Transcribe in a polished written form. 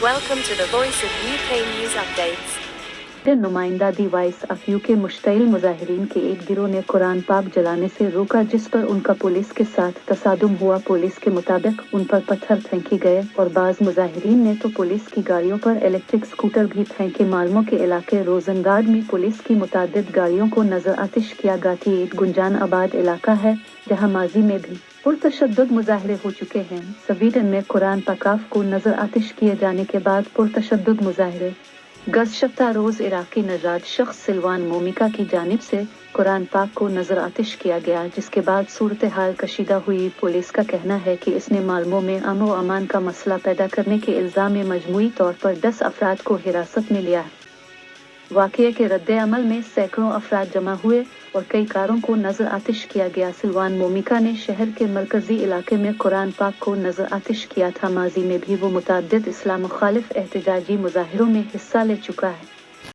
Welcome to the Voice of UK News Updates. नुमाइंदा दी voice of UK मुश्तइल मुजाहिरीन के एक गिरोह ने कुरान पाक जलाने से रोका, जिस पर उनका पुलिस के साथ तसादुम हुआ। पुलिस के मुताबिक उन पर पत्थर फेंके गए और बाज मुजाहिरीन ने तो पुलिस की गाड़ियों पर इलेक्ट्रिक स्कूटर भी फेंके। मालमो के इलाके रोजनगार्ड में पुलिस की मुतादिद गाड़ियों को नजर आतिश किया। गाती एक गुंजान आबाद इलाका है जहाँ माजी में भी पुरतशद्दुद मुजाहरे हो चुके हैं। स्वीडन में कुरान पाक को नजर आतिश किए जाने के बाद पुरतशद्दुद मुजाहरे गुज़श्ता रोज़ इराकी नजाद शख्स सिल्वान मोमिका की जानिब से कुरान पाक को नजर आतिश किया गया, जिसके बाद सूरत हाल कशीदा हुई। पुलिस का कहना है कि इसने मालमो में अमन व अमान का मसला पैदा करने के इल्ज़ाम में मजमूई तौर पर 10 अफराद को हिरासत में लिया है। वाक़ये के रद्द अमल में सैकड़ों अफराद जमा हुए और कई कारों को नजर आतिश किया गया। सिल्वान मोमिका ने शहर के मरकजी इलाके में कुरान पाक को नजर आतिश किया था। माजी में भी वो मुतअद्दिद इस्लाम मुखालिफ एहतजाजी मुजाहिरों में हिस्सा ले चुका है।